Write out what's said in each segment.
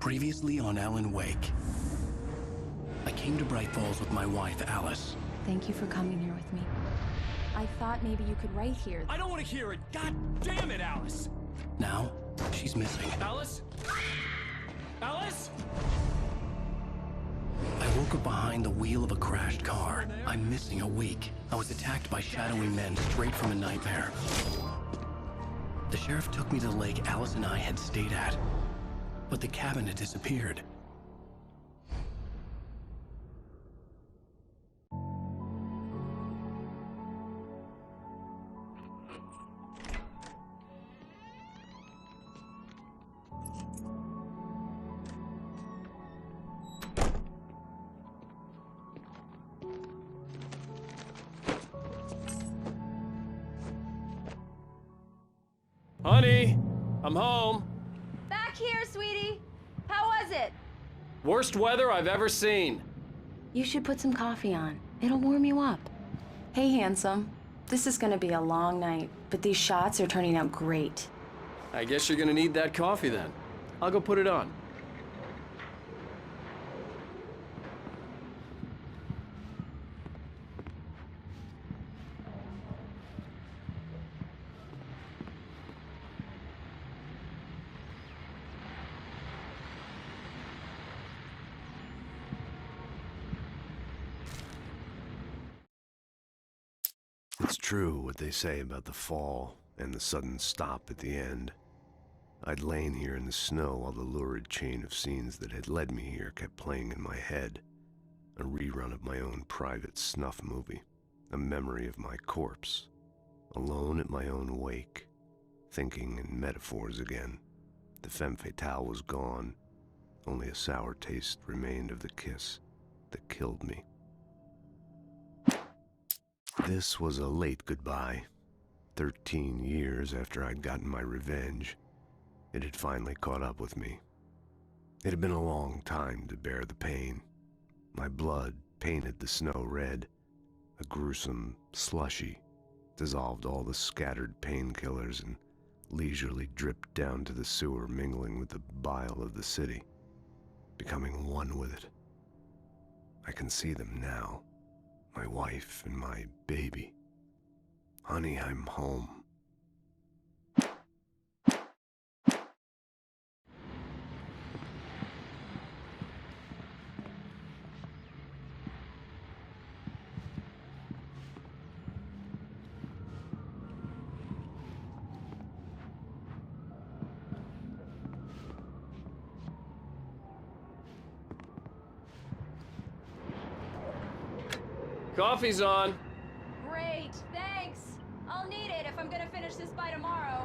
Previously on Alan Wake. I came to Bright Falls with my wife, Alice. Thank you for coming here with me. I thought maybe you could write here. I don't want to hear it! God damn it, Alice! Now, she's missing. Alice? Alice? I woke up behind the wheel of a crashed car. I'm missing a week. I was attacked by shadowy men straight from a nightmare. The sheriff took me to the lake Alice and I had stayed at, but the cabin had disappeared. Honey, I'm home. Back here, sweetie. How was it? Worst weather I've ever seen. You should put some coffee on. It'll warm you up. Hey, handsome. This is gonna be a long night, but these shots are turning out great. I guess you're gonna need that coffee then. I'll go put it on. It's true what they say about the fall and the sudden stop at the end. I'd lain here in the snow while the lurid chain of scenes that had led me here kept playing in my head. A rerun of my own private snuff movie. A memory of my corpse. Alone at my own wake. Thinking in metaphors again. The femme fatale was gone. Only a sour taste remained of the kiss that killed me. This was a late goodbye. 13 years after I'd gotten my revenge, it had finally caught up with me. It had been a long time to bear the pain. My blood painted the snow red. A gruesome slushy dissolved all the scattered painkillers and leisurely dripped down to the sewer, mingling with the bile of the city, becoming one with it. I can see them now. My wife and my baby. Honey, I'm home. Coffee's on. Great, thanks. I'll need it if I'm gonna finish this by tomorrow.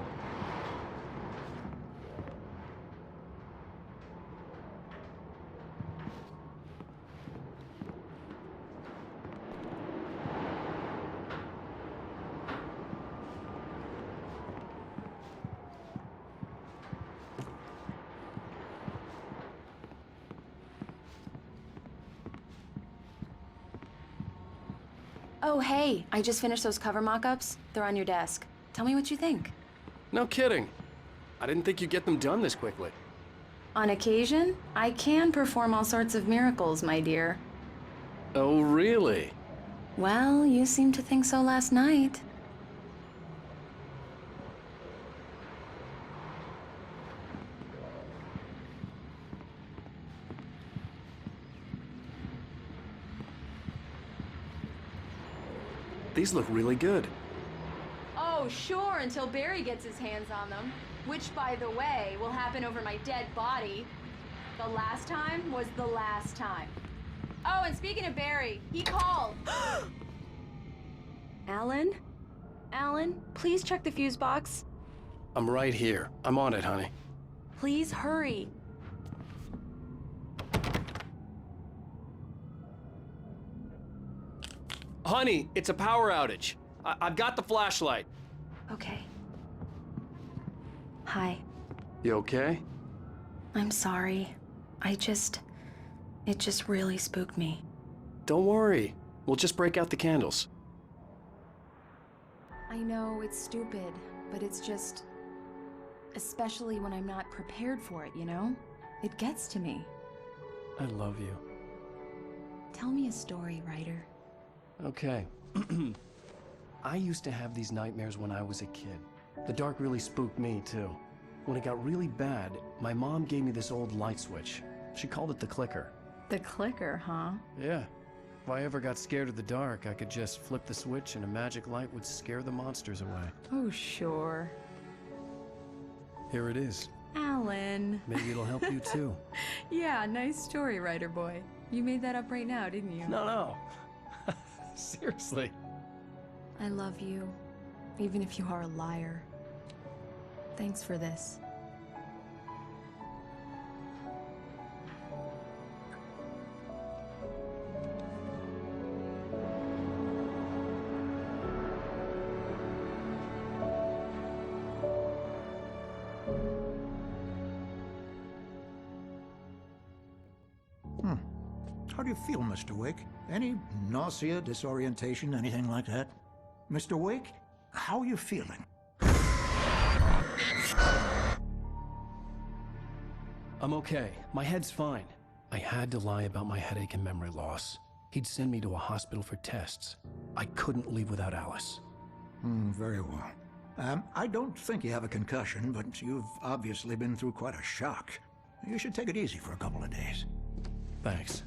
Oh, hey, I just finished those cover mock-ups. They're on your desk. Tell me what you think. No kidding. I didn't think you'd get them done this quickly. On occasion, I can perform all sorts of miracles, my dear. Oh, really? Well, you seemed to think so last night. These look really good. Oh, sure, until Barry gets his hands on them. Which, by the way, will happen over my dead body. The last time was the last time. Oh, and speaking of Barry, he called. Alan? Alan, please check the fuse box. I'm right here. I'm on it, honey. Please hurry. Honey, it's a power outage. I've got the flashlight. Okay. Hi. You okay? I'm sorry. It just really spooked me. Don't worry. We'll just break out the candles. I know it's stupid, but it's just... especially when I'm not prepared for it, you know? It gets to me. I love you. Tell me a story, writer. Okay. I used to have these nightmares when I was a kid. The dark really spooked me, too. When it got really bad, my mom gave me this old light switch. She called it the clicker. The clicker, huh? Yeah. If I ever got scared of the dark, I could just flip the switch and a magic light would scare the monsters away. Oh, sure. Here it is. Alan. Maybe it'll help you, too. Yeah, nice story, writer boy. You made that up right now, didn't you? No. Seriously. I love you, even if you are a liar. Thanks for this. How do you feel, Mr. Wake? Any nausea, disorientation, anything like that? Mr. Wake, how are you feeling? I'm okay. My head's fine. I had to lie about my headache and memory loss. He'd send me to a hospital for tests. I couldn't leave without Alice. Very well. I don't think you have a concussion, but you've obviously been through quite a shock. You should take it easy for a couple of days. Thanks.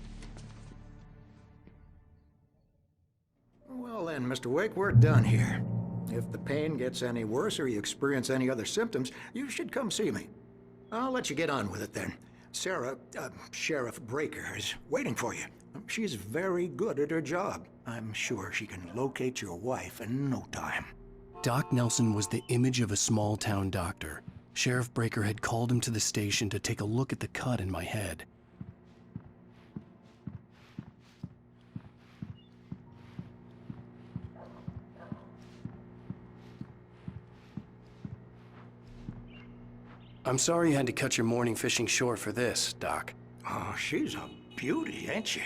Well then, Mr. Wake, we're done here. If the pain gets any worse or you experience any other symptoms, you should come see me. I'll let you get on with it then. Sarah, Sheriff Breaker, is waiting for you. She's very good at her job. I'm sure she can locate your wife in no time. Doc Nelson was the image of a small-town doctor. Sheriff Breaker had called him to the station to take a look at the cut in my head. I'm sorry you had to cut your morning fishing short for this, Doc. Oh, she's a beauty, ain't she?